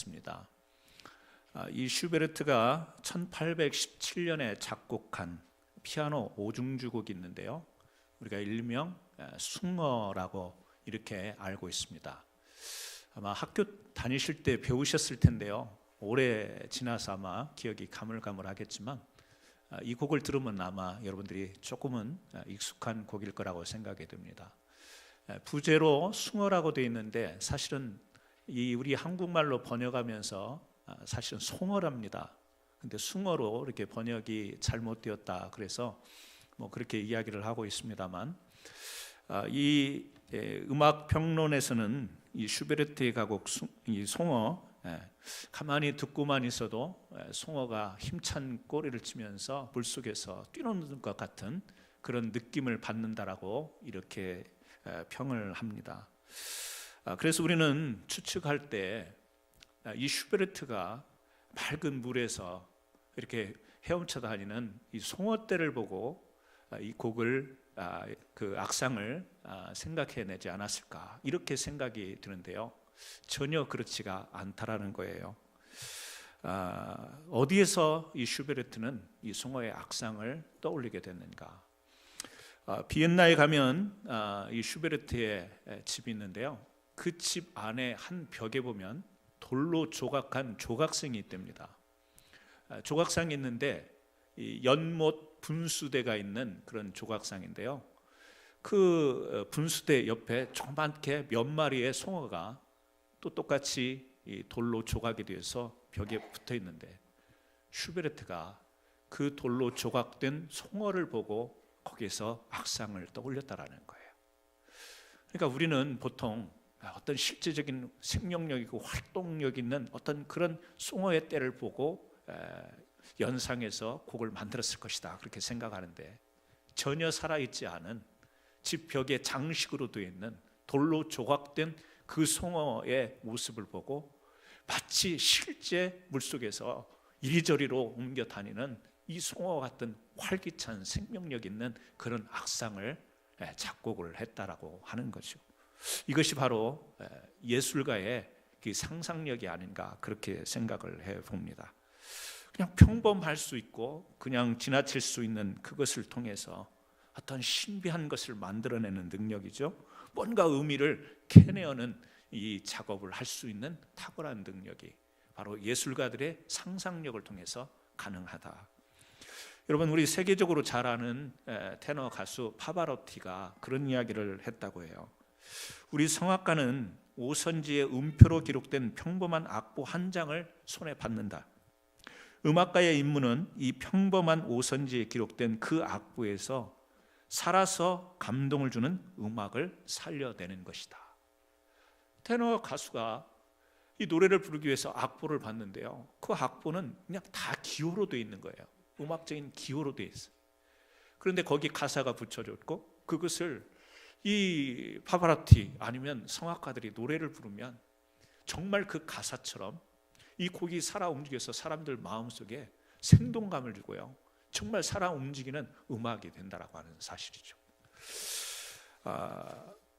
있습니다. 이 슈베르트가 1817년에 작곡한 피아노 오중주곡이 있는데요, 우리가 일명 숭어라고 이렇게 알고 있습니다. 아마 학교 다니실 때 배우셨을 텐데요, 오래 지나서 아마 기억이 가물가물하겠지만 이 곡을 들으면 아마 여러분들이 조금은 익숙한 곡일 거라고 생각이 듭니다. 부제로 숭어라고 되어 있는데 사실은 우리 한국말로 번역하면서 사실은 송어랍니다. 근데 숭어로 이렇게 번역이 잘못되었다, 그래서 뭐 그렇게 이야기를 하고 있습니다만, 이 음악 평론에서는 이 슈베르트의 가곡 이 송어, 가만히 듣고만 있어도 송어가 힘찬 꼬리를 치면서 물속에서 뛰노는 것 같은 그런 느낌을 받는다라고 이렇게 평을 합니다. 그래서 우리는 추측할 때 이 슈베르트가 맑은 물에서 이렇게 헤엄쳐 다니는 이 송어떼를 보고 이 곡을, 그 악상을 생각해내지 않았을까, 이렇게 생각이 드는데요, 전혀 그렇지가 않다라는 거예요. 어디에서 이 슈베르트는 이 송어의 악상을 떠올리게 됐는가? 비엔나에 가면 이 슈베르트의 집이 있는데요, 그 집 안에 한 벽에 보면 돌로 조각한 조각상이 있답니다. 조각상이 있는데 이 연못 분수대가 있는 그런 조각상인데요, 그 분수대 옆에 조그맣게 몇 마리의 송어가 또 똑같이 이 돌로 조각이 되어서 벽에 붙어 있는데, 슈베르트가 그 돌로 조각된 송어를 보고 거기에서 악상을 떠올렸다라는 거예요. 그러니까 우리는 보통 어떤 실제적인 생명력이고 활동력 있는 어떤 그런 송어의 떼를 보고 연상해서 곡을 만들었을 것이다, 그렇게 생각하는데, 전혀 살아있지 않은 집 벽에 장식으로 되어 있는 돌로 조각된 그 송어의 모습을 보고 마치 실제 물속에서 이리저리로 옮겨 다니는 이 송어 같은 활기찬 생명력 있는 그런 악상을 작곡을 했다라고 하는 거죠. 이것이 바로 예술가의 상상력이 아닌가, 그렇게 생각을 해봅니다. 그냥 평범할 수 있고 그냥 지나칠 수 있는 그것을 통해서 어떤 신비한 것을 만들어내는 능력이죠. 뭔가 의미를 캐내어는 이 작업을 할 수 있는 탁월한 능력이 바로 예술가들의 상상력을 통해서 가능하다. 여러분, 우리 세계적으로 잘 아는 테너 가수 파바로티가 그런 이야기를 했다고 해요. 우리 성악가는 오선지의 음표로 기록된 평범한 악보 한 장을 손에 받는다. 음악가의 임무는 이 평범한 오선지에 기록된 그 악보에서 살아서 감동을 주는 음악을 살려내는 것이다. 테너 가수가 이 노래를 부르기 위해서 악보를 받는데요, 그 악보는 그냥 다 기호로 되어 있는 거예요. 음악적인 기호로 되어 있어요. 그런데 거기 가사가 붙여졌고, 그것을 이 파바로티 아니면 성악가들이 노래를 부르면 정말 그 가사처럼 이 곡이 살아 움직여서 사람들 마음속에 생동감을 주고요, 정말 살아 움직이는 음악이 된다라고 하는 사실이죠.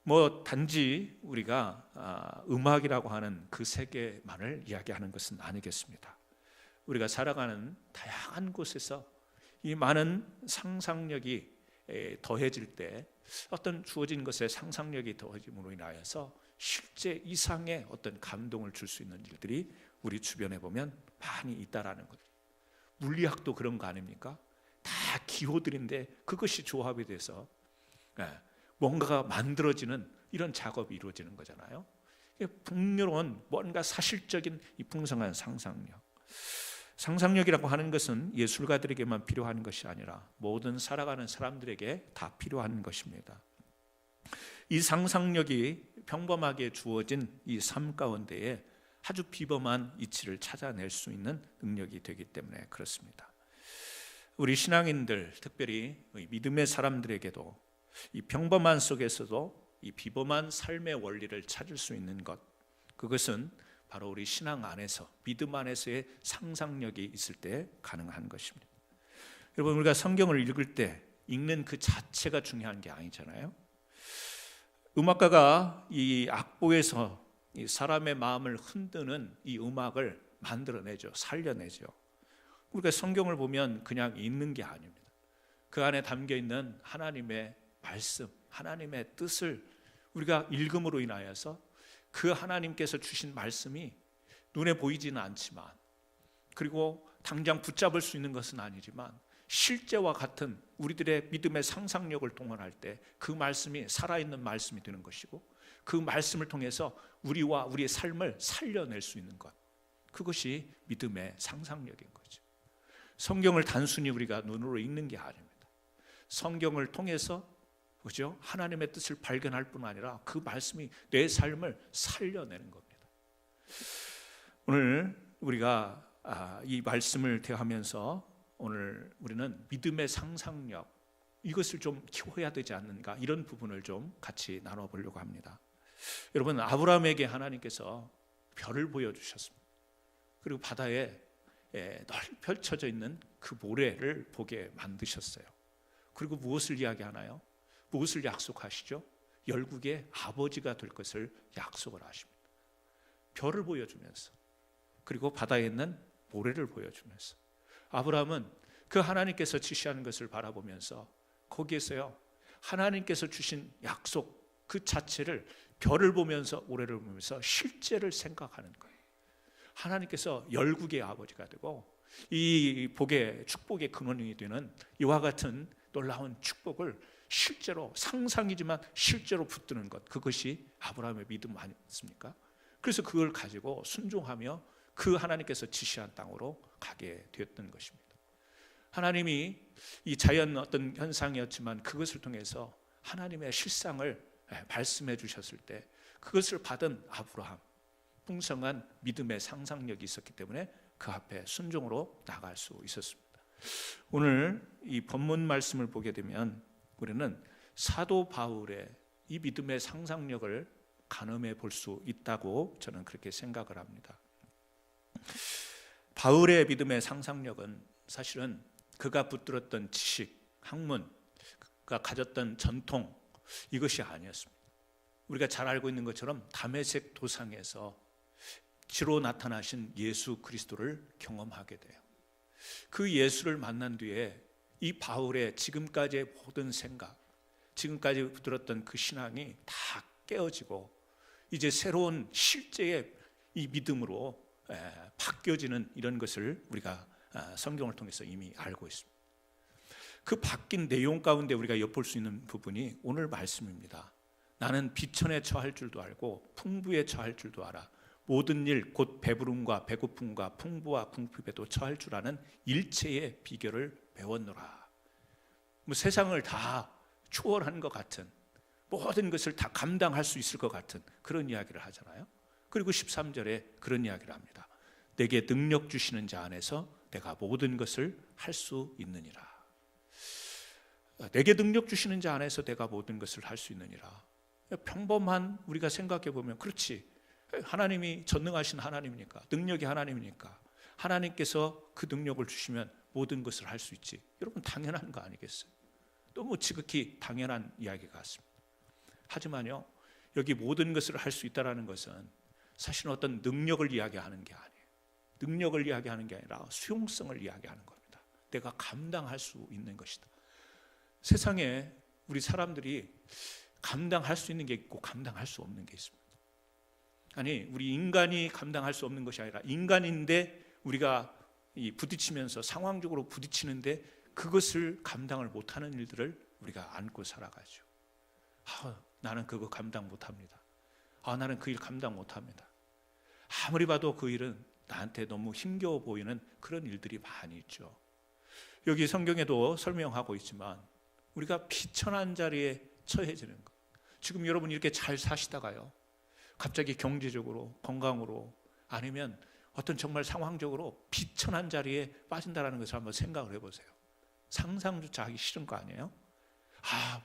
뭐 단지 우리가 음악이라고 하는 그 세계만을 이야기하는 것은 아니겠습니다. 우리가 살아가는 다양한 곳에서 이 많은 상상력이 더해질 때 어떤 주어진 것에 상상력이 더해짐으로 인하여서 실제 이상의 어떤 감동을 줄 수 있는 일들이 우리 주변에 보면 많이 있다라는 거죠. 물리학도 그런 거 아닙니까? 다 기호들인데 그것이 조합이 돼서 뭔가가 만들어지는 이런 작업이 이루어지는 거잖아요. 풍요로운 뭔가 사실적인 이 풍성한 상상력이라고 하는 것은 예술가들에게만 필요한 것이 아니라 모든 살아가는 사람들에게 다 필요한 것입니다. 이 상상력이 평범하게 주어진 이 삶 가운데에 아주 비범한 이치를 찾아낼 수 있는 능력이 되기 때문에 그렇습니다. 우리 신앙인들, 특별히 믿음의 사람들에게도 이 평범한 속에서도 이 비범한 삶의 원리를 찾을 수 있는 것, 그것은 바로 우리 신앙 안에서, 믿음 안에서의 상상력이 있을 때 가능한 것입니다. 여러분, 우리가 성경을 읽을 때 읽는 그 자체가 중요한 게 아니잖아요. 음악가가 이 악보에서 이 사람의 마음을 흔드는 이 음악을 만들어내죠. 살려내죠. 우리가 성경을 보면 그냥 읽는 게 아닙니다. 그 안에 담겨 있는 하나님의 말씀, 하나님의 뜻을 우리가 읽음으로 인하여서 그 하나님께서 주신 말씀이 눈에 보이지는 않지만, 그리고 당장 붙잡을 수 있는 것은 아니지만 실제와 같은 우리들의 믿음의 상상력을 동원할 때 그 말씀이 살아있는 말씀이 되는 것이고, 그 말씀을 통해서 우리와 우리의 삶을 살려낼 수 있는 것, 그것이 믿음의 상상력인 거죠. 성경을 단순히 우리가 눈으로 읽는 게 아닙니다. 성경을 통해서, 그죠? 하나님의 뜻을 발견할 뿐 아니라 그 말씀이 내 삶을 살려내는 겁니다. 오늘 우리가 이 말씀을 대하면서 오늘 우리는 믿음의 상상력, 이것을 좀 키워야 되지 않는가, 이런 부분을 좀 같이 나눠보려고 합니다. 여러분, 아브라함에게 하나님께서 별을 보여주셨습니다. 그리고 바다에 널리 펼쳐져 있는 그 모래를 보게 만드셨어요. 그리고 무엇을 이야기하나요? 무엇을 약속하시죠? 열국의 아버지가 될 것을 약속을 하십니다. 별을 보여주면서, 그리고 바다에 있는 모래를 보여주면서 아브라함은 그 하나님께서 지시하는 것을 바라보면서 거기에서요, 하나님께서 주신 약속 그 자체를 별을 보면서, 모래를 보면서 실제를 생각하는 거예요. 하나님께서 열국의 아버지가 되고 이 복의 축복의 근원이 되는 이와 같은 놀라운 축복을 실제로, 상상이지만 실제로 붙드는 것, 그것이 아브라함의 믿음 아니었습니까? 그래서 그걸 가지고 순종하며 그 하나님께서 지시한 땅으로 가게 되었던 것입니다. 하나님이 이 자연 어떤 현상이었지만 그것을 통해서 하나님의 실상을 말씀해 주셨을 때 그것을 받은 아브라함, 풍성한 믿음의 상상력이 있었기 때문에 그 앞에 순종으로 나갈 수 있었습니다. 오늘 이 본문 말씀을 보게 되면 우리는 사도 바울의 이 믿음의 상상력을 가늠해 볼 수 있다고 저는 그렇게 생각을 합니다. 바울의 믿음의 상상력은 사실은 그가 붙들었던 지식, 학문, 그가 가졌던 전통, 이것이 아니었습니다. 우리가 잘 알고 있는 것처럼 다메섹 도상에서 지로 나타나신 예수 그리스도를 경험하게 돼요. 그 예수를 만난 뒤에 이 바울의 지금까지의 모든 생각, 지금까지 들었던 그 신앙이 다 깨어지고 이제 새로운 실제의 이 믿음으로 바뀌어지는 이런 것을 우리가 성경을 통해서 이미 알고 있습니다. 그 바뀐 내용 가운데 우리가 엿볼 수 있는 부분이 오늘 말씀입니다. 나는 비천에 처할 줄도 알고 풍부에 처할 줄도 알아. 모든 일 곧 배부름과 배고픔과 풍부와 궁핍에도 처할 줄 아는 일체의 비결을 배웠노라. 뭐 세상을 다 초월한 것 같은, 모든 것을 다 감당할 수 있을 것 같은 그런 이야기를 하잖아요. 그리고 13절에 그런 이야기를 합니다. 내게 능력 주시는 자 안에서 내가 모든 것을 할 수 있느니라. 내게 능력 주시는 자 안에서 내가 모든 것을 할 수 있느니라. 평범한 우리가 생각해 보면 그렇지, 하나님이 전능하신 하나님이니까, 능력이 하나님이니까 하나님께서 그 능력을 주시면 모든 것을 할 수 있지. 여러분, 당연한 거 아니겠어요? 너무 지극히 당연한 이야기 같습니다. 하지만요, 여기 모든 것을 할 수 있다는 것은 사실은 어떤 능력을 이야기하는 게 아니에요. 능력을 이야기하는 게 아니라 수용성을 이야기하는 겁니다. 내가 감당할 수 있는 것이다. 세상에 우리 사람들이 감당할 수 있는 게 있고 감당할 수 없는 게 있습니다. 아니, 우리 인간이 감당할 수 없는 것이 아니라 인간인데 우리가 부딪히면서 상황적으로 부딪히는데 그것을 감당을 못하는 일들을 우리가 안고 살아가죠. 나는 그거 감당 못합니다. 나는 그 일 감당 못합니다. 아무리 봐도 그 일은 나한테 너무 힘겨워 보이는 그런 일들이 많이 있죠. 여기 성경에도 설명하고 있지만 우리가 비천한 자리에 처해지는 것. 지금 여러분 이렇게 잘 사시다가요, 갑자기 경제적으로, 건강으로, 아니면 어떤 정말 상황적으로 비천한 자리에 빠진다는 것을 한번 생각을 해보세요. 상상조차 하기 싫은 거 아니에요?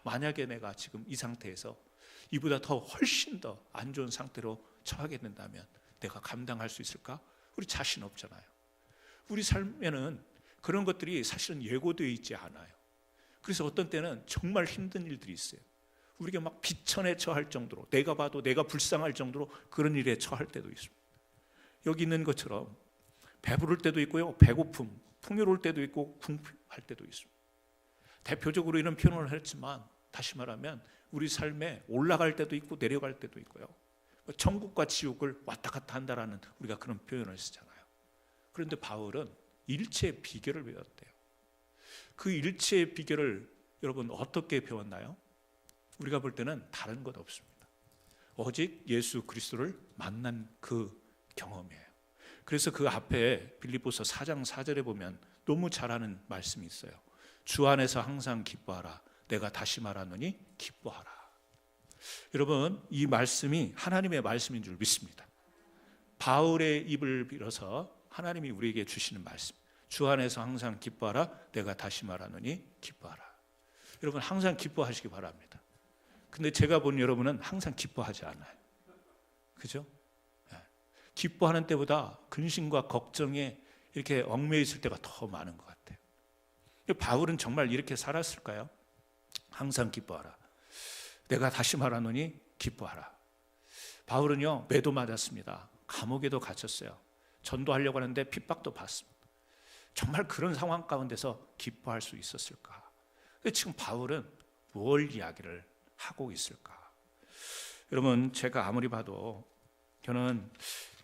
만약에 내가 지금 이 상태에서 이보다 더 훨씬 더 안 좋은 상태로 처하게 된다면 내가 감당할 수 있을까? 우리 자신 없잖아요. 우리 삶에는 그런 것들이 사실은 예고되어 있지 않아요. 그래서 어떤 때는 정말 힘든 일들이 있어요. 우리가 막 비천에 처할 정도로, 내가 봐도 내가 불쌍할 정도로 그런 일에 처할 때도 있습니다. 여기 있는 것처럼 배부를 때도 있고요, 배고픔, 풍요로울 때도 있고 궁핍할 때도 있습니다. 대표적으로 이런 표현을 했지만, 다시 말하면 우리 삶에 올라갈 때도 있고 내려갈 때도 있고요, 천국과 지옥을 왔다 갔다 한다라는 우리가 그런 표현을 쓰잖아요. 그런데 바울은 일체의 비결을 배웠대요. 그 일체의 비결을 여러분 어떻게 배웠나요? 우리가 볼 때는 다른 것 없습니다. 오직 예수 그리스도를 만난 그 경험이에요. 그래서 그 앞에 빌립보서 4장 4절에 보면 너무 잘 아는 말씀이 있어요. 주 안에서 항상 기뻐하라. 내가 다시 말하노니 기뻐하라. 여러분, 이 말씀이 하나님의 말씀인 줄 믿습니다. 바울의 입을 빌어서 하나님이 우리에게 주시는 말씀. 주 안에서 항상 기뻐하라. 내가 다시 말하노니 기뻐하라. 여러분, 항상 기뻐하시기 바랍니다. 근데 제가 본 여러분은 항상 기뻐하지 않아요. 그죠? 기뻐하는 때보다 근심과 걱정에 이렇게 얽매여 있을 때가 더 많은 것 같아요. 바울은 정말 이렇게 살았을까요? 항상 기뻐하라. 내가 다시 말하노니 기뻐하라. 바울은요, 매도 맞았습니다. 감옥에도 갇혔어요. 전도하려고 하는데 핍박도 받습니다. 정말 그런 상황 가운데서 기뻐할 수 있었을까? 지금 바울은 뭘 이야기를 하고 있을까? 여러분, 제가 아무리 봐도 저는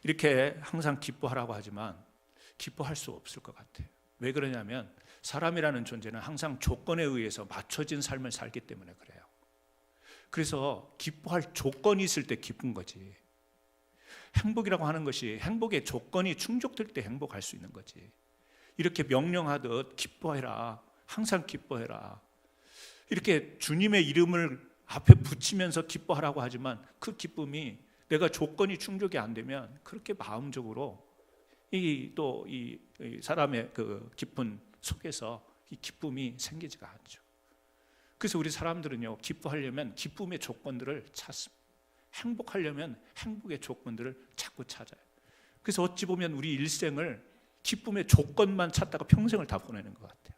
이렇게 항상 기뻐하라고 하지만 기뻐할 수 없을 것 같아요. 왜 그러냐면 사람이라는 존재는 항상 조건에 의해서 맞춰진 삶을 살기 때문에 그래요. 그래서 기뻐할 조건이 있을 때 기쁜 거지. 행복이라고 하는 것이 행복의 조건이 충족될 때 행복할 수 있는 거지. 이렇게 명령하듯 기뻐해라, 항상 기뻐해라, 이렇게 주님의 이름을 앞에 붙이면서 기뻐하라고 하지만 그 기쁨이 내가 조건이 충족이 안 되면 그렇게 마음적으로 이 사람의 그 깊은 속에서 이 기쁨이 생기지가 않죠. 그래서 우리 사람들은요, 기뻐하려면 기쁨의 조건들을 찾습니다. 행복하려면 행복의 조건들을 자꾸 찾아요. 그래서 어찌 보면 우리 일생을 기쁨의 조건만 찾다가 평생을 다 보내는 것 같아요.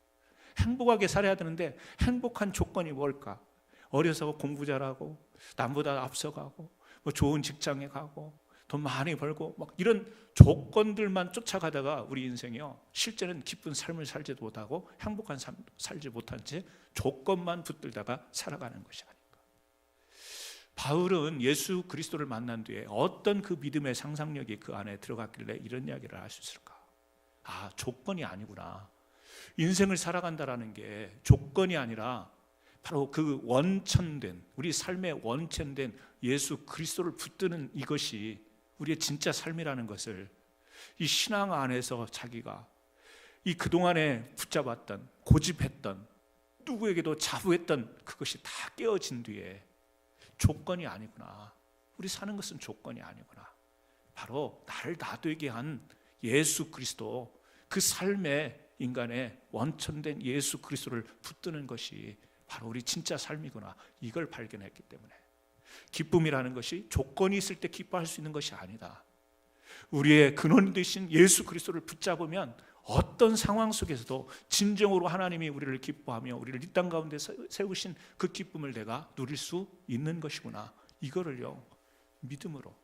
행복하게 살아야 되는데 행복한 조건이 뭘까? 어려서 공부 잘하고 남보다 앞서가고 뭐 좋은 직장에 가고 돈 많이 벌고 막 이런 조건들만 쫓아가다가 우리 인생이요, 실제는 기쁜 삶을 살지도 못하고 행복한 삶 살지 못한 채 조건만 붙들다가 살아가는 것이 아닌가. 바울은 예수 그리스도를 만난 뒤에 어떤 그 믿음의 상상력이 그 안에 들어갔길래 이런 이야기를 할 수 있을까? 아, 조건이 아니구나. 인생을 살아간다라는 게 조건이 아니라 바로 그 원천된, 우리 삶의 원천된 예수 그리스도를 붙드는 이것이 우리의 진짜 삶이라는 것을 이 신앙 안에서 자기가 이 그동안에 붙잡았던, 고집했던, 누구에게도 자부했던 그것이 다 깨어진 뒤에 조건이 아니구나, 우리 사는 것은 조건이 아니구나, 바로 나를 나되게 한 예수 그리스도, 그 삶의 인간의 원천된 예수 그리스도를 붙드는 것이 바로 우리 진짜 삶이구나, 이걸 발견했기 때문에 기쁨이라는 것이 조건이 있을 때 기뻐할 수 있는 것이 아니다. 우리의 근원 되신 예수 그리스도를 붙잡으면 어떤 상황 속에서도 진정으로 하나님이 우리를 기뻐하며 우리를 이 땅 가운데 세우신 그 기쁨을 내가 누릴 수 있는 것이구나, 이거를요 믿음으로,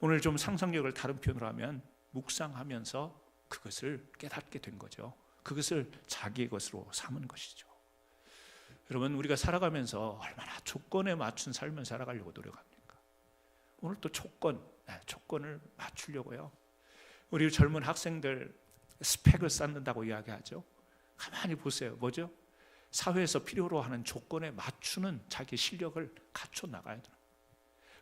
오늘 좀 상상력을 다른 표현으로 하면 묵상하면서 그것을 깨닫게 된 거죠. 그것을 자기의 것으로 삼은 것이죠. 여러분, 우리가 살아가면서 얼마나 조건에 맞춘 삶을 살아가려고 노력합니까? 오늘 또 조건을 맞추려고요. 우리 젊은 학생들 스펙을 쌓는다고 이야기하죠. 가만히 보세요. 뭐죠? 사회에서 필요로 하는 조건에 맞추는 자기 실력을 갖춰 나가야 돼요.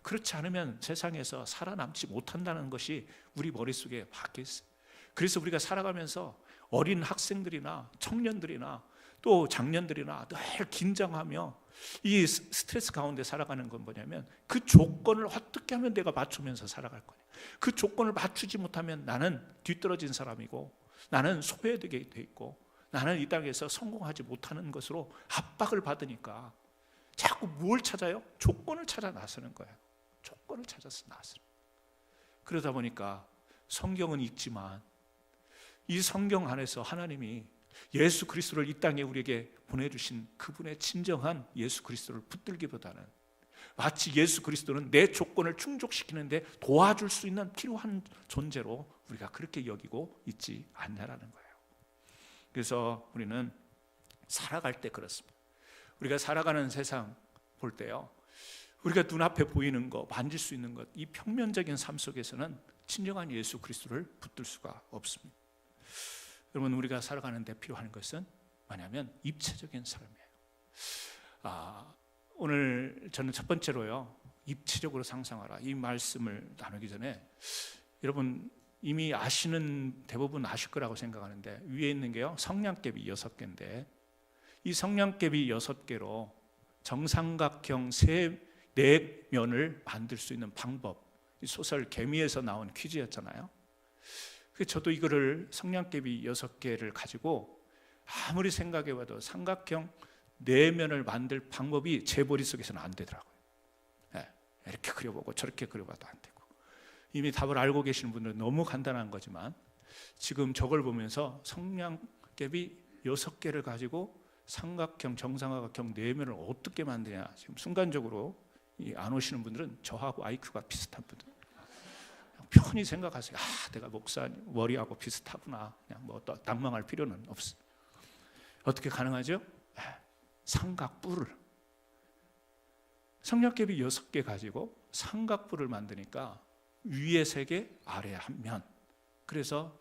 그렇지 않으면 세상에서 살아남지 못한다는 것이 우리 머릿속에 박혀 있어요. 그래서 우리가 살아가면서 어린 학생들이나 청년들이나 또 장년들이나 늘 긴장하며 이 스트레스 가운데 살아가는 건 뭐냐면 그 조건을 어떻게 하면 내가 맞추면서 살아갈 거냐, 그 조건을 맞추지 못하면 나는 뒤떨어진 사람이고 나는 소외되게 돼 있고 나는 이 땅에서 성공하지 못하는 것으로 압박을 받으니까 자꾸 뭘 찾아요? 조건을 찾아 나서는 거예요. 조건을 찾아서 나서는. 그러다 보니까 성경은 읽지만 이 성경 안에서 하나님이 예수 그리스도를 이 땅에 우리에게 보내주신 그분의 진정한 예수 그리스도를 붙들기보다는 마치 예수 그리스도는 내 조건을 충족시키는데 도와줄 수 있는 필요한 존재로 우리가 그렇게 여기고 있지 않냐라는 거예요. 그래서 우리는 살아갈 때 그렇습니다. 우리가 살아가는 세상 볼 때요, 우리가 눈앞에 보이는 것, 만질 수 있는 것, 이 평면적인 삶 속에서는 진정한 예수 그리스도를 붙들 수가 없습니다. 여러분, 우리가 살아가는 데 필요한 것은 뭐냐면 입체적인 삶이에요. 오늘 저는 첫 번째로요, 입체적으로 상상하라, 이 말씀을 나누기 전에 여러분 이미 대부분 아실 거라고 생각하는데, 위에 있는 게요, 성냥개비 6개인데 이 성냥개비 6개로 정삼각형 4면을 만들 수 있는 방법, 이 소설 개미에서 나온 퀴즈였잖아요. 저도 이거를 성냥개비 6개를 가지고 아무리 생각해봐도 삼각형 4면을 만들 방법이 제 머릿속에서는 안 되더라고요. 이렇게 그려보고 저렇게 그려봐도 안 되고, 이미 답을 알고 계시는 분들은 너무 간단한 거지만 지금 저걸 보면서 성냥개비 6개를 가지고 삼각형, 정삼각형 4면을 어떻게 만드냐, 지금 순간적으로 안 오시는 분들은 저하고 IQ가 비슷한 분들 편히 생각하세요. 내가 목사님 머리하고 비슷하구나. 그냥 뭐 낭망할 필요는 없어. 어떻게 가능하죠? 삼각뿔을, 성냥개비 6개 가지고 삼각뿔을 만드니까 위에 3개, 아래 1면, 그래서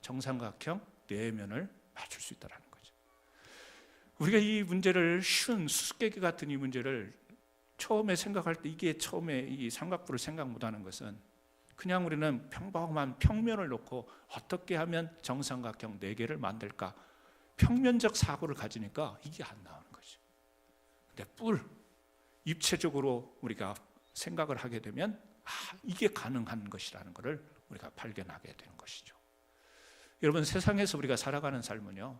정삼각형 4면을 맞출 수 있다는 거죠. 우리가 이 문제를, 쉬운 수수께끼 같은 이 문제를 처음에 생각할 때, 이게 처음에 이 삼각뿔을 생각 못하는 것은 그냥 우리는 평범한 평면을 놓고 어떻게 하면 정삼각형 4개를 만들까, 평면적 사고를 가지니까 이게 안 나오는 거죠. 근데 입체적으로 우리가 생각을 하게 되면 이게 가능한 것이라는 것을 우리가 발견하게 되는 것이죠. 여러분, 세상에서 우리가 살아가는 삶은요,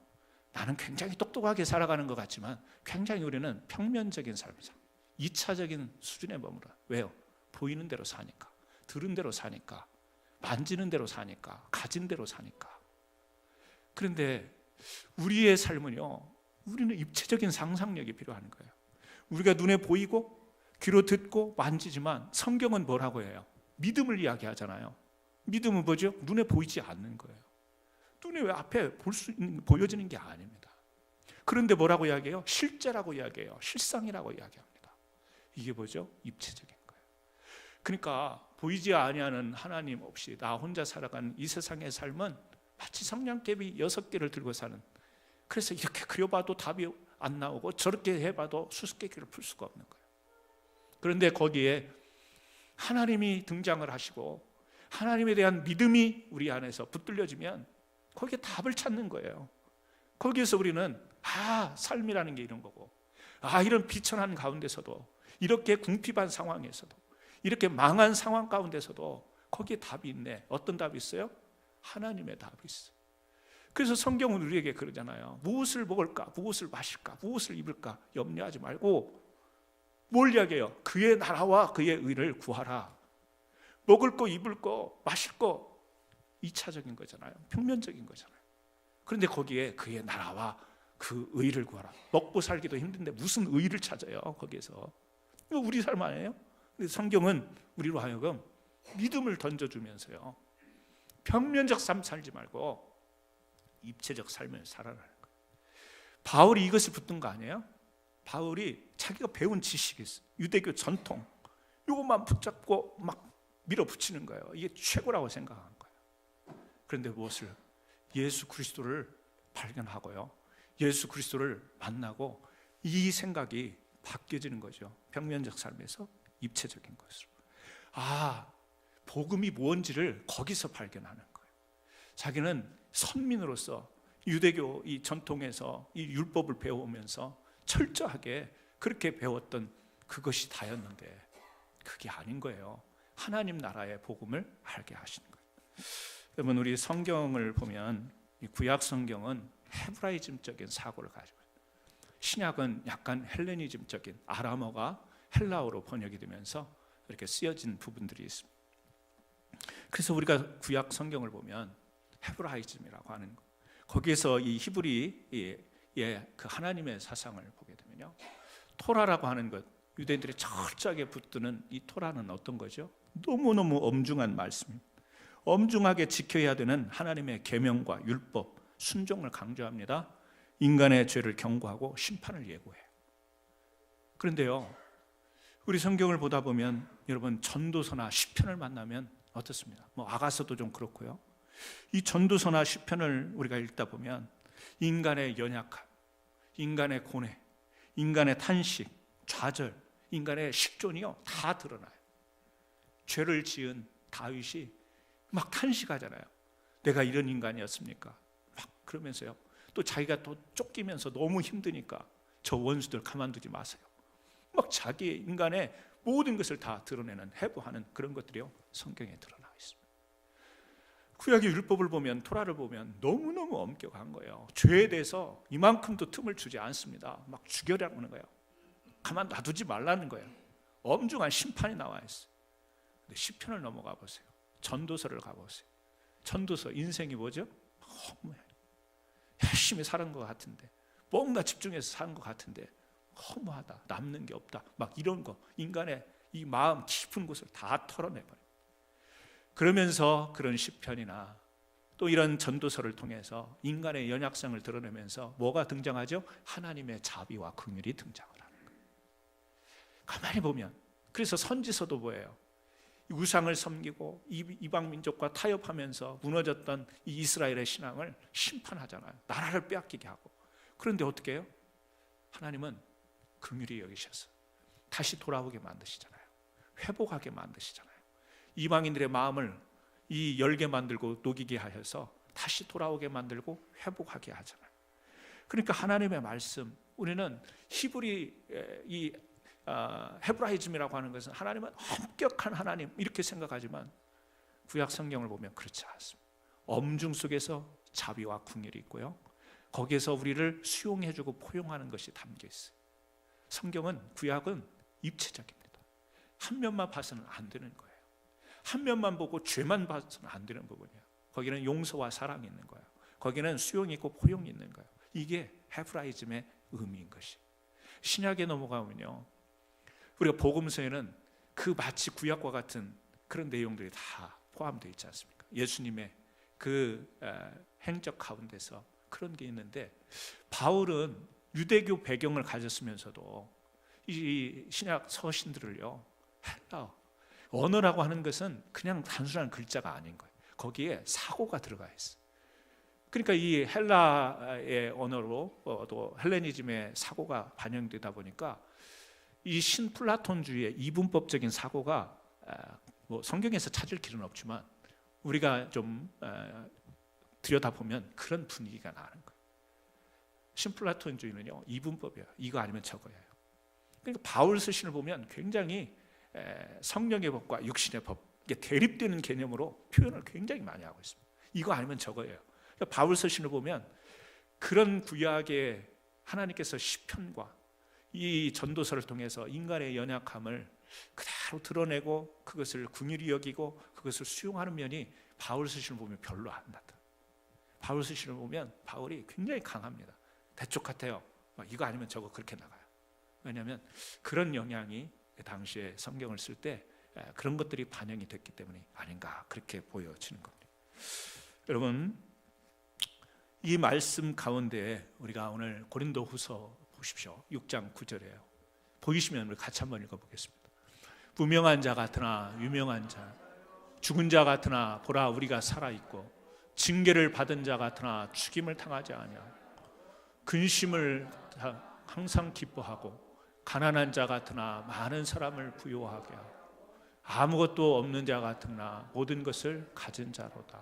나는 굉장히 똑똑하게 살아가는 것 같지만 굉장히 우리는 평면적인 삶이죠. 2차적인 수준에 머물러. 왜요? 보이는 대로 사니까, 들은 대로 사니까, 만지는 대로 사니까, 가진 대로 사니까. 그런데 우리의 삶은요, 우리는 입체적인 상상력이 필요한 거예요. 우리가 눈에 보이고 귀로 듣고 만지지만 성경은 뭐라고 해요? 믿음을 이야기하잖아요. 믿음은 뭐죠? 눈에 보이지 않는 거예요. 눈에 왜 앞에 보여지는 게 아닙니다. 그런데 뭐라고 이야기해요? 실제라고 이야기해요. 실상이라고 이야기합니다. 이게 뭐죠? 입체적인 거예요. 그러니까 보이지 아니하는 하나님 없이 나 혼자 살아가는 이 세상의 삶은 마치 성냥개비 6개를 들고 사는, 그래서 이렇게 그려봐도 답이 안 나오고 저렇게 해봐도 수수께끼를 풀 수가 없는 거예요. 그런데 거기에 하나님이 등장을 하시고 하나님에 대한 믿음이 우리 안에서 붙들려지면 거기에 답을 찾는 거예요. 거기에서 우리는 삶이라는 게 이런 거고, 이런 비천한 가운데서도, 이렇게 궁핍한 상황에서도, 이렇게 망한 상황 가운데서도 거기에 답이 있네. 어떤 답이 있어요? 하나님의 답이 있어요. 그래서 성경은 우리에게 그러잖아요. 무엇을 먹을까? 무엇을 마실까? 무엇을 입을까? 염려하지 말고 뭘 이야기해요? 그의 나라와 그의 의를 구하라. 먹을 거, 입을 거, 마실 거 2차적인 거잖아요. 평면적인 거잖아요. 그런데 거기에 그의 나라와 그 의를 구하라. 먹고 살기도 힘든데 무슨 의를 찾아요? 거기에서. 이거 우리 삶 아니에요? 근데 성경은 우리로 하여금 믿음을 던져주면서요, 평면적 삶 살지 말고 입체적 삶을 살아라는 거예요. 바울이 이것을 붙든 거 아니에요? 바울이 자기가 배운 지식이 있어요. 유대교 전통, 이것만 붙잡고 막 밀어붙이는 거예요. 이게 최고라고 생각한 거예요. 그런데 무엇을? 예수 그리스도를 발견하고요, 예수 그리스도를 만나고 이 생각이 바뀌어지는 거죠. 평면적 삶에서 입체적인 것으로. 복음이 뭔지를 거기서 발견하는 거예요. 자기는 선민으로서 유대교 이 전통에서 이 율법을 배워오면서 철저하게 그렇게 배웠던 그것이 다였는데 그게 아닌 거예요. 하나님 나라의 복음을 알게 하시는 거예요. 여러분, 우리 성경을 보면 이 구약 성경은 헤브라이즘적인 사고를 가지고 있어요. 신약은 약간 헬레니즘적인, 아람어가 헬라어로 번역이 되면서 이렇게 쓰여진 부분들이 있습니다. 그래서 우리가 구약 성경을 보면 헤브라이즘이라고 하는 거, 거기에서 이 히브리 그 하나님의 사상을 보게 되면요, 토라라고 하는 것, 유대인들이 철저하게 붙드는 이 토라는 어떤 거죠? 너무너무 엄중한 말씀입니다. 엄중하게 지켜야 되는 하나님의 계명과 율법, 순종을 강조합니다. 인간의 죄를 경고하고 심판을 예고해요. 그런데요, 우리 성경을 보다 보면 여러분, 전도서나 시편을 만나면 어떻습니까? 아가서도 좀 그렇고요. 이 전도서나 시편을 우리가 읽다 보면 인간의 연약함, 인간의 고뇌, 인간의 탄식, 좌절, 인간의 식존이요 다 드러나요. 죄를 지은 다윗이 막 탄식하잖아요. 내가 이런 인간이었습니까? 막 그러면서요, 또 자기가 또 쫓기면서 너무 힘드니까 저 원수들 가만두지 마세요. 막 자기 인간의 모든 것을 다 드러내는, 해부하는 그런 것들이요 성경에 드러나 있습니다. 구약의 율법을 보면, 토라를 보면 너무너무 엄격한 거예요. 죄에 대해서 이만큼도 틈을 주지 않습니다. 막 죽여라는 거예요. 가만 놔두지 말라는 거예요. 엄중한 심판이 나와 있어요. 근데 시편을 넘어가 보세요. 전도서를 가보세요. 전도서 인생이 뭐죠? 허무해요. 열심히 사는 것 같은데, 뭔가 집중해서 사는 것 같은데 허무하다, 남는 게 없다, 막 이런 거, 인간의 이 마음 깊은 곳을 다 털어내버려요. 그러면서 그런 시편이나 또 이런 전도서를 통해서 인간의 연약성을 드러내면서 뭐가 등장하죠? 하나님의 자비와 긍휼이 등장을 하는 거예요. 가만히 보면, 그래서 선지서도 뭐예요? 우상을 섬기고 이방 민족과 타협하면서 무너졌던 이 이스라엘의 신앙을 심판하잖아요. 나라를 빼앗기게 하고. 그런데 어떻게 해요? 하나님은 긍휼히 여기셔서 다시 돌아오게 만드시잖아요. 회복하게 만드시잖아요. 이방인들의 마음을 이 열게 만들고 녹이게 하셔서 다시 돌아오게 만들고 회복하게 하잖아요. 그러니까 하나님의 말씀, 우리는 히브리 이 헤브라이즘이라고 하는 것은 하나님은 엄격한 하나님 이렇게 생각하지만 구약 성경을 보면 그렇지 않습니다. 엄중 속에서 자비와 긍휼이 있고요, 거기에서 우리를 수용해주고 포용하는 것이 담겨 있어요. 성경은, 구약은 입체적입니다. 한 면만 봐서는 안 되는 거예요. 한 면만 보고 죄만 봐서는 안 되는 부분이에요. 거기는 용서와 사랑이 있는 거예요. 거기는 수용이 있고 포용이 있는 거예요. 이게 헤브라이즘의 의미인 것이. 신약에 넘어가면요, 우리가 복음서에는 그 마치 구약과 같은 그런 내용들이 다 포함되어 있지 않습니까? 예수님의 그 행적 가운데서 그런 게 있는데, 바울은 유대교 배경을 가졌으면서도 이 신약 서신들을요, 헬라어, 언어라고 하는 것은 그냥 단순한 글자가 아닌 거예요. 거기에 사고가 들어가 있어요. 그러니까 이 헬라의 언어로 또 헬레니즘의 사고가 반영되다 보니까 이 신플라톤주의의 이분법적인 사고가 성경에서 찾을 길은 없지만 우리가 좀 들여다보면 그런 분위기가 나는 거예요. 신플라톤주의는요, 이분법이에요. 이거 아니면 저거예요. 그러니까 바울 서신을 보면 굉장히 성령의 법과 육신의 법, 이게 대립되는 개념으로 표현을 굉장히 많이 하고 있습니다. 이거 아니면 저거예요. 그러니까 바울 서신을 보면 그런 구약의 하나님께서 시편과 이 전도서를 통해서 인간의 연약함을 그대로 드러내고 그것을 긍휼히 여기고 그것을 수용하는 면이 바울 서신을 보면 별로 안 나타나요. 바울 서신을 보면 바울이 굉장히 강합니다. 대쪽 같아요. 이거 아니면 저거, 그렇게 나가요. 왜냐하면 그런 영향이 당시에 성경을 쓸 때 그런 것들이 반영이 됐기 때문이 아닌가, 그렇게 보여지는 겁니다. 여러분, 이 말씀 가운데 우리가 오늘 고린도후서 보십시오. 6장 9절이에요. 보이시면 우리 같이 한번 읽어보겠습니다. 무명한 자 같으나 유명한 자, 죽은 자 같으나 보라 우리가 살아있고, 징계를 받은 자 같으나 죽임을 당하지 아니하고, 근심을 항상 기뻐하고, 가난한 자 같으나 많은 사람을 부요하게 하고, 아무것도 없는 자 같으나 모든 것을 가진 자로다.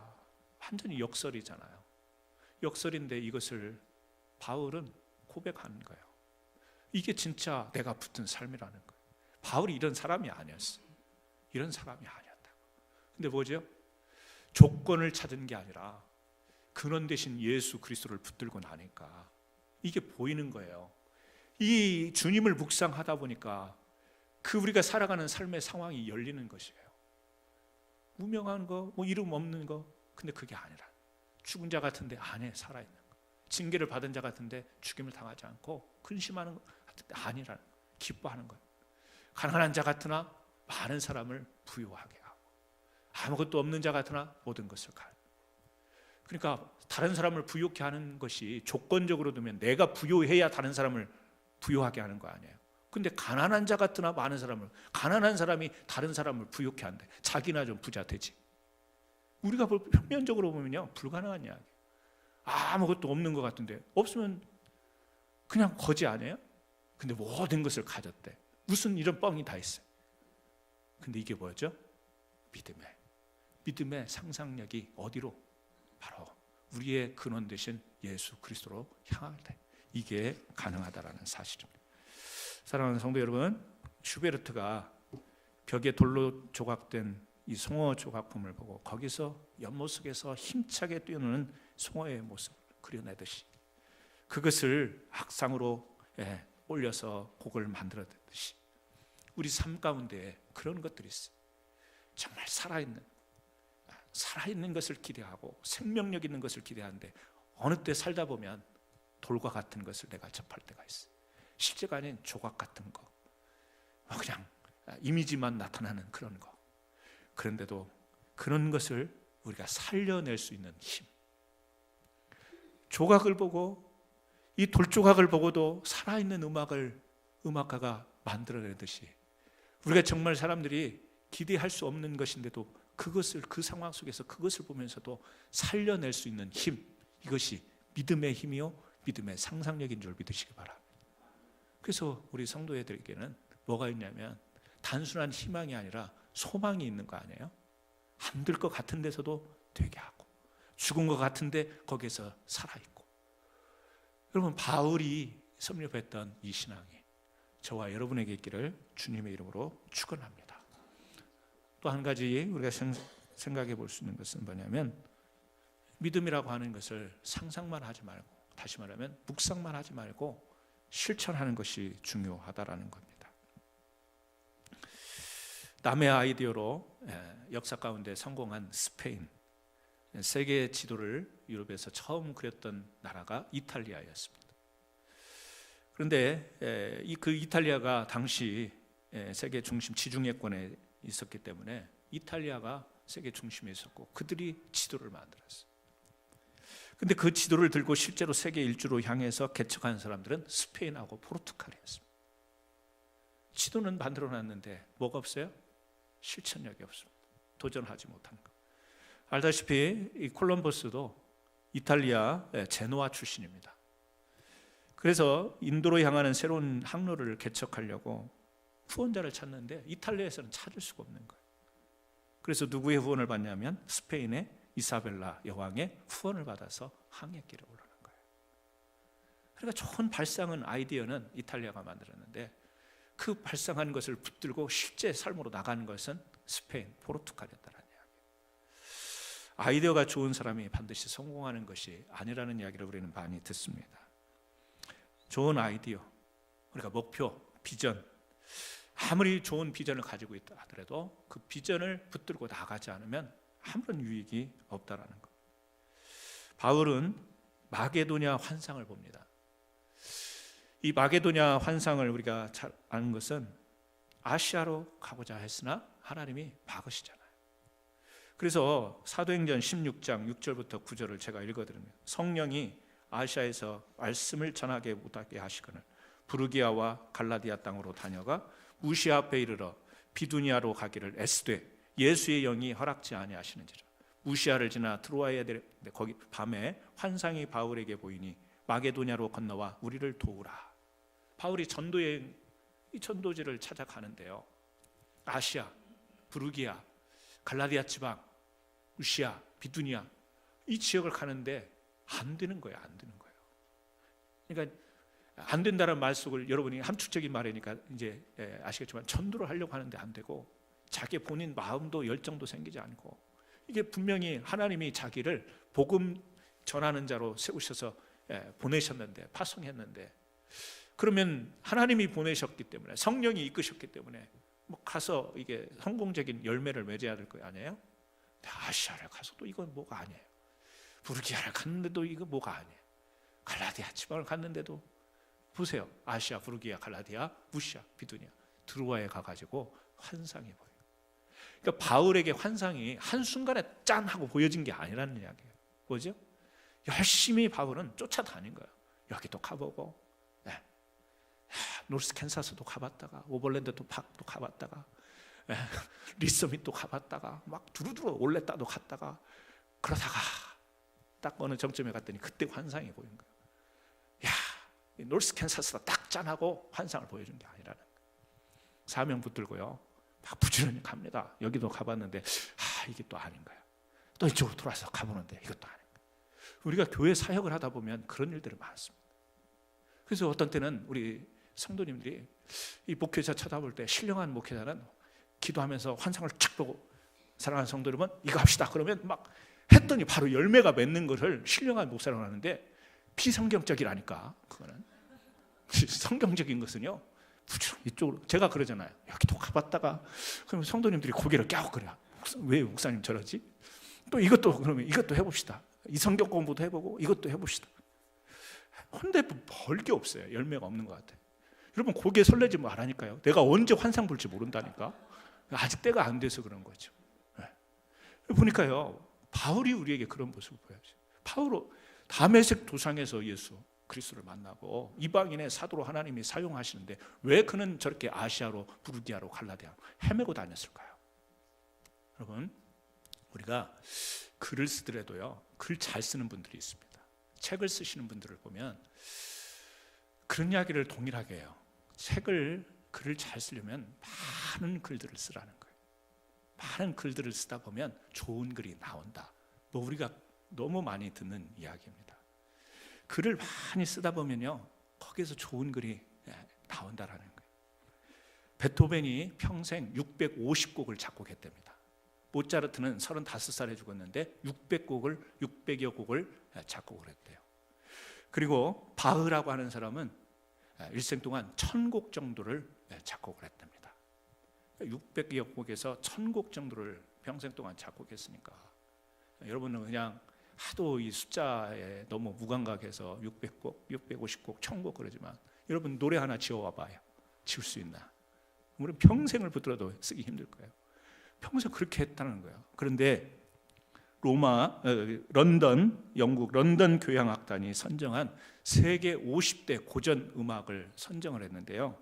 완전히 역설이잖아요. 역설인데 이것을 바울은 고백하는 거예요. 이게 진짜 내가 붙은 삶이라는 거예요. 바울이 이런 사람이 아니었어요. 이런 사람이 아니었다고. 근데 뭐죠? 조건을 찾은 게 아니라 근원 대신 예수 그리스도를 붙들고 나니까 이게 보이는 거예요. 이 주님을 묵상하다 보니까 그 우리가 살아가는 삶의 상황이 열리는 것이에요. 무명한 거, 뭐 이름 없는 거, 근데 그게 아니라 죽은 자 같은데 안에 살아있는 거. 징계를 받은 자 같은데 죽임을 당하지 않고 근심하는 것 같은데 아니라는 거. 기뻐하는 거예요. 가난한 자 같으나 많은 사람을 부유하게 하고, 아무것도 없는 자 같으나 모든 것을 가요. 그러니까 다른 사람을 부유케 하는 것이 조건적으로 두면 내가 부유해야 다른 사람을 부유하게 하는 거 아니에요. 근데 가난한 자 같으나 많은 사람을, 가난한 사람이 다른 사람을 부유케 한대. 자기나 좀 부자 되지. 우리가 표면적으로 보면요, 불가능한 이야기. 아무것도 없는 것 같은데, 없으면 그냥 거지 아니에요? 근데 모든 것을 가졌대. 무슨 이런 뻥이 다 있어요. 근데 이게 뭐죠? 믿음의 상상력이 어디로? 바로 우리의 근원 되신 예수 그리스도로 향할 때 이게 가능하다라는 사실입니다. 사랑하는 성도 여러분, 슈베르트가 벽에 돌로 조각된 이 송어 조각품을 보고 거기서 연못 속에서 힘차게 뛰어노는 송어의 모습을 그려내듯이, 그것을 악상으로 올려서 곡을 만들어냈듯이 우리 삶 가운데 그런 것들이 있어요. 정말 살아있는 것을 기대하고 생명력 있는 것을 기대하는데 어느 때 살다 보면 돌과 같은 것을 내가 접할 때가 있어요. 실제가 아닌 조각 같은 거, 그냥 이미지만 나타나는 그런 거. 그런데도 그런 것을 우리가 살려낼 수 있는 힘, 조각을 보고, 이 돌조각을 보고도 살아있는 음악가가 만들어내듯이 우리가 정말 사람들이 기대할 수 없는 것인데도 그것을, 그 상황 속에서 그것을 보면서도 살려낼 수 있는 힘, 이것이 믿음의 힘이요 믿음의 상상력인 줄 믿으시기 바랍니다. 그래서 우리 성도애들에게는 뭐가 있냐면 단순한 희망이 아니라 소망이 있는 거 아니에요? 안 될 것 같은 데서도 되게 하고, 죽은 것 같은데 거기에서 살아있고. 여러분, 바울이 섭렵했던 이 신앙이 저와 여러분에게 있기를 주님의 이름으로 축원합니다. 또 한 가지 우리가 생각해 볼 수 있는 것은 뭐냐면, 믿음이라고 하는 것을 상상만 하지 말고, 다시 말하면 묵상만 하지 말고 실천하는 것이 중요하다라는 겁니다. 남의 아이디어로 역사 가운데 성공한 스페인, 세계 지도를 유럽에서 처음 그렸던 나라가 이탈리아였습니다. 그런데 그 이탈리아가 당시 세계 중심 지중해권에 있었기 때문에 이탈리아가 세계 중심에 있었고 그들이 지도를 만들었어요. 근데 그 지도를 들고 실제로 세계 일주로 향해서 개척한 사람들은 스페인하고 포르투갈이었습니다. 지도는 만들어 놨는데 뭐가 없어요? 실천력이 없습니다. 도전하지 못한 것. 알다시피 이 콜럼버스도 이탈리아 제노아 출신입니다. 그래서 인도로 향하는 새로운 항로를 개척하려고 후원자를 찾는데 이탈리아에서는 찾을 수가 없는 거예요. 그래서 누구의 후원을 받냐면 스페인의 이사벨라 여왕의 후원을 받아서 항해길에 오르는 거예요. 그러니까 좋은 발상은, 아이디어는 이탈리아가 만들었는데 그 발상한 것을 붙들고 실제 삶으로 나가는 것은 스페인, 포르투갈이었다는 이야기예요. 아이디어가 좋은 사람이 반드시 성공하는 것이 아니라는 이야기를 우리는 많이 듣습니다. 좋은 아이디어, 우리가 목표, 비전, 아무리 좋은 비전을 가지고 있다 하더라도 그 비전을 붙들고 나가지 않으면 아무런 유익이 없다라는 것. 바울은 마게도냐 환상을 봅니다. 이 마게도냐 환상을 우리가 잘 아는 것은 아시아로 가고자 했으나 하나님이 막으시잖아요. 그래서 사도행전 16장 6절부터 9절을 제가 읽어드립니다. 성령이 아시아에서 말씀을 전하게 못하게 하시거늘 부르기아와 갈라디아 땅으로 다녀가 무시아 앞에 이르러 비두니아로 가기를 애쓰되 예수의 영이 허락지 아니하시는지라. 무시아를 지나 트로아에 거기 밤에 환상이 바울에게 보이니 마게도냐로 건너와 우리를 도우라. 바울이 전도여행, 이 전도지를 찾아가는데요, 아시아, 부르기아, 갈라디아 지방, 무시아, 비두니아 이 지역을 가는데 안 되는 거예요. 안 되는 거예요. 그러니까 안 된다는 말 속을, 여러분이 함축적인 말이니까 이제 아시겠지만 전도를 하려고 하는데 안 되고 자기 본인 마음도 열정도 생기지 않고, 이게 분명히 하나님이 자기를 복음 전하는 자로 세우셔서 보내셨는데, 파송했는데, 그러면 하나님이 보내셨기 때문에, 성령이 이끄셨기 때문에 뭐 가서 이게 성공적인 열매를 맺어야 될 거 아니에요? 아시아를 가서도 이건 뭐가 아니에요. 부르기아를 갔는데도 이거 뭐가 아니에요. 갈라디아 지방을 갔는데도 보세요. 아시아, 부르기아, 갈라디아, 무시아, 비두니아, 드로아에 가가지고 환상이 보여요. 그러니까 바울에게 환상이 한순간에 짠 하고 보여진 게 아니라는 이야기예요. 뭐죠? 열심히 바울은 쫓아다닌 거예요. 여기도 가보고, 네. 노스 캔사스도 가봤다가, 오버랜드 팍도 가봤다가, 네. 리서밋도 가봤다가, 막 두루두루 올레따도 갔다가, 그러다가 딱 어느 정점에 갔더니 그때 환상이 보인 거예요. 야, 노스 캔사스가 딱 짠하고 환상을 보여준 게 아니라는 거예요. 사명 붙들고요, 막 부지런히 갑니다. 여기도 가봤는데 이게 또 아닌 거야. 또 이쪽으로 돌아서 가보는데 이것도 아닌 거야. 우리가 교회 사역을 하다 보면 그런 일들이 많습니다. 그래서 어떤 때는 우리 성도님들이 이 목회자 쳐다볼 때, 신령한 목회자는 기도하면서 환상을 쫙 보고, 사랑하는 성도 여러분 이거 합시다 그러면 막 했더니 바로 열매가 맺는 것을 신령한 목사라고 하는데, 비성경적이라니까. 그거는 성경적인 것은요, 부지런히 이쪽으로, 제가 그러잖아요. 여기도 가봤다가, 그러면 성도님들이 고개를 갸웃거려. 왜 목사님 저러지? 또 이것도, 그러면 이것도 해봅시다. 이 성경 공부도 해보고 이것도 해봅시다. 근데 벌게 없어요. 열매가 없는 것 같아요. 여러분 고개 설레지 말라니까요. 내가 언제 환상 볼지 모른다니까. 아직 때가 안 돼서 그런 거죠. 네. 보니까요, 바울이 우리에게 그런 모습을 보여줘요. 바울은 다메섹 도상에서 예수 그리스도를 만나고 이방인의 사도로 하나님이 사용하시는데, 왜 그는 저렇게 아시아로, 부르기아로, 갈라디아로 헤매고 다녔을까요? 여러분, 우리가 글을 쓰더라도요, 글 잘 쓰는 분들이 있습니다. 책을 쓰시는 분들을 보면 그런 이야기를 동일하게 해요. 글을 잘 쓰려면 많은 글들을 쓰라는 거예요. 많은 글들을 쓰다 보면 좋은 글이 나온다. 뭐 우리가 너무 많이 듣는 이야기입니다. 글을 많이 쓰다 보면요, 거기에서 좋은 글이 나온다라는 거예요. 베토벤이 평생 650곡을 작곡했답니다. 모차르트는 35살에 죽었는데 600여 곡을 작곡을 했대요. 그리고 바흐라고 하는 사람은 일생 동안 1000곡 정도를 작곡을 했답니다. 600여 곡에서 1000곡 정도를 평생 동안 작곡했으니까, 여러분은 그냥 하도 이 숫자에 너무 무감각해서 600곡, 650곡, 1000곡 그러지만, 여러분 노래 하나 지어와 봐요. 지을 수 있나? 우리는 평생을 붙들어도 쓰기 힘들 거예요. 평생 그렇게 했다는 거예요. 그런데 영국 런던 교향악단이 선정한 세계 50대 고전 음악을 선정을 했는데요,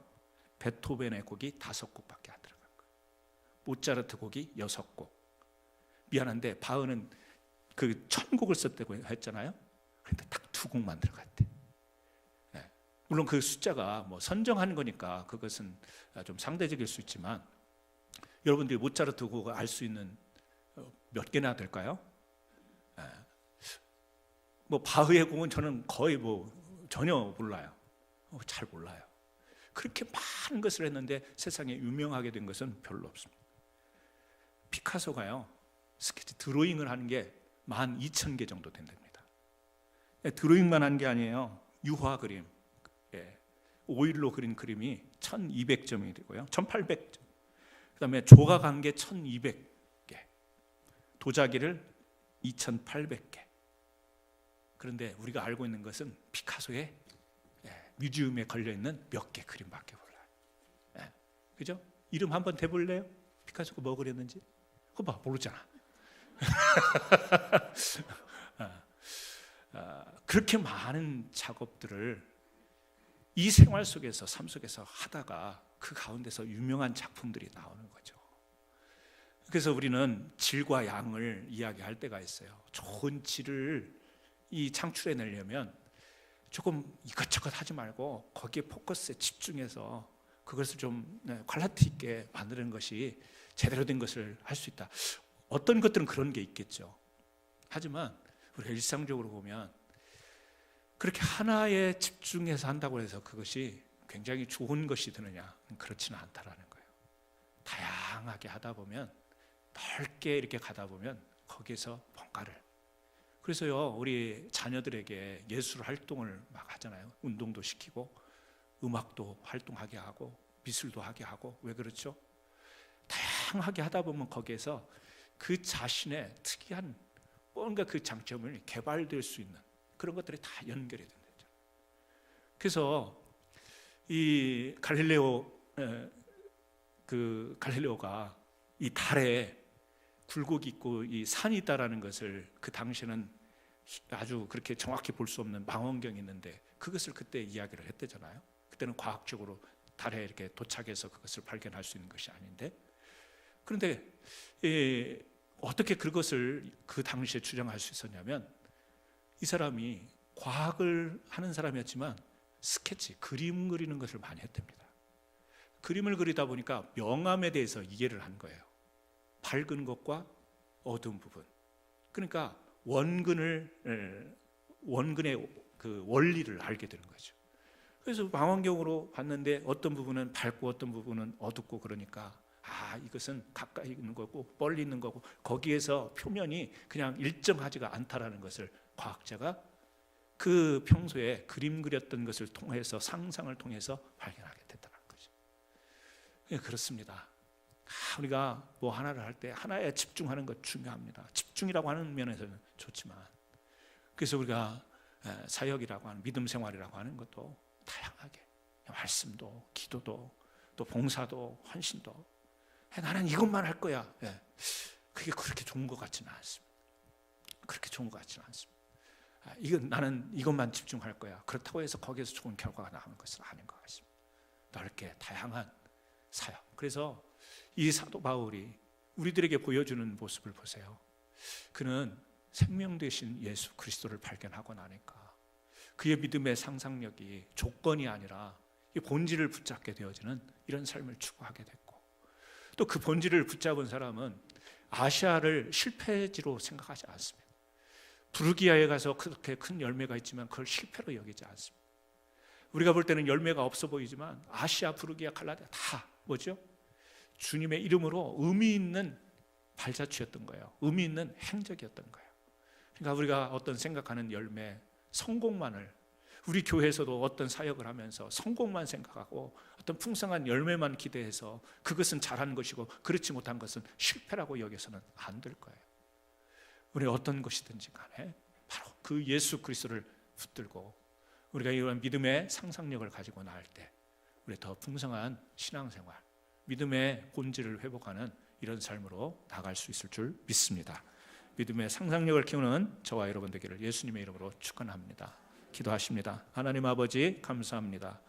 베토벤의 곡이 5곡밖에 안 들어간 거예요. 모차르트 곡이 6곡. 미안한데 바흐는 그 1000곡을 썼다고 했잖아요. 그런데 딱 2곡만 들어갔대. 네. 물론 그 숫자가 뭐 선정하는 거니까 그것은 좀 상대적일 수 있지만, 여러분들이 모차르트 곡을 알 수 있는 몇 개나 될까요? 뭐 바흐의 곡은 저는 거의 전혀 몰라요. 잘 몰라요. 그렇게 많은 것을 했는데 세상에 유명하게 된 것은 별로 없습니다. 피카소가요, 스케치 드로잉을 하는 게 12,000개 정도 된답니다. 드로잉만 한 게 아니에요. 유화 그림, 오일로 그린 그림이 1200점이 되고요, 1800점. 그 다음에 조각한 게 1200개, 도자기를 2800개. 그런데 우리가 알고 있는 것은 피카소의 뮤지엄에 걸려있는 몇 개 그림밖에 몰라요. 그죠? 이름 한번 대볼래요? 피카소가 뭐 그렸는지? 그거 봐, 모르잖아. 그렇게 많은 작업들을 이 생활 속에서, 삶 속에서 하다가 그 가운데서 유명한 작품들이 나오는 거죠. 그래서 우리는 질과 양을 이야기할 때가 있어요. 좋은 질을 창출해내려면 조금 이것저것 하지 말고 거기에 포커스에 집중해서 그것을 좀 퀄리티 있게 만드는 것이 제대로 된 것을 할 수 있다. 어떤 것들은 그런 게 있겠죠. 하지만 우리가 일상적으로 보면 그렇게 하나에 집중해서 한다고 해서 그것이 굉장히 좋은 것이 되느냐, 그렇지는 않다라는 거예요. 다양하게 하다 보면, 넓게 이렇게 가다 보면 거기에서 뭔가를, 그래서요, 우리 자녀들에게 예술 활동을 막 하잖아요. 운동도 시키고 음악도 활동하게 하고 미술도 하게 하고. 왜 그렇죠? 다양하게 하다 보면 거기에서 그 자신의 특이한 뭔가 그 장점을 개발될 수 있는 그런 것들이 다 연결이 된다. 그래서 이 갈릴레오가 이 달에 굴곡이 있고 이 산이 있다라는 것을 그 당시에는 아주 그렇게 정확히 볼 수 없는 망원경이 있는데 그것을 그때 이야기를 했대잖아요. 그때는 과학적으로 달에 이렇게 도착해서 그것을 발견할 수 있는 것이 아닌데, 그런데 어떻게 그것을 그 당시에 주장할 수 있었냐면, 이 사람이 과학을 하는 사람이었지만 스케치, 그림 그리는 것을 많이 했답니다. 그림을 그리다 보니까 명암에 대해서 이해를 한 거예요. 밝은 것과 어두운 부분. 그러니까 원근의 그 원리를 알게 되는 거죠. 그래서 망원경으로 봤는데 어떤 부분은 밝고 어떤 부분은 어둡고, 그러니까 이것은 가까이 있는 거고 멀리 있는 거고 거기에서 표면이 그냥 일정하지가 않다라는 것을 과학자가 그 평소에 그림 그렸던 것을 통해서, 상상을 통해서 발견하게 됐다는 거죠. 그렇습니다. 우리가 뭐 하나를 할 때 하나에 집중하는 것 중요합니다. 집중이라고 하는 면에서는 좋지만, 그래서 우리가 사역이라고 하는, 믿음 생활이라고 하는 것도 다양하게, 말씀도, 기도도, 또 봉사도, 헌신도, 나는 이것만 할 거야. 그게 그렇게 좋은 것 같지는 않습니다. 그렇게 좋은 것 같지는 않습니다. 나는 이것만 집중할 거야. 그렇다고 해서 거기에서 좋은 결과가 나오는 것은 아닌 것 같습니다. 넓게 다양한 사역. 그래서 이 사도 바울이 우리들에게 보여주는 모습을 보세요. 그는 생명 되신 예수 그리스도를 발견하고 나니까 그의 믿음의 상상력이 조건이 아니라 이 본질을 붙잡게 되어지는 이런 삶을 추구하게 됐고, 또 그 본질을 붙잡은 사람은 아시아를 실패지로 생각하지 않습니다. 부르기아에 가서 그렇게 큰 열매가 있지만 그걸 실패로 여기지 않습니다. 우리가 볼 때는 열매가 없어 보이지만 아시아, 부르기아, 갈라디아 다 뭐죠? 주님의 이름으로 의미 있는 발자취였던 거예요. 의미 있는 행적이었던 거예요. 그러니까 우리가 어떤 생각하는 열매, 성공만을, 우리 교회에서도 어떤 사역을 하면서 성공만 생각하고 어떤 풍성한 열매만 기대해서 그것은 잘한 것이고 그렇지 못한 것은 실패라고 여겨서는 안 될 거예요. 우리 어떤 것이든지 간에 바로 그 예수 그리스도를 붙들고 우리가 이런 믿음의 상상력을 가지고 나갈 때 우리 더 풍성한 신앙생활, 믿음의 본질을 회복하는 이런 삶으로 나갈 수 있을 줄 믿습니다. 믿음의 상상력을 키우는 저와 여러분 되기를 예수님의 이름으로 축원합니다. 기도하십니다. 하나님 아버지 감사합니다.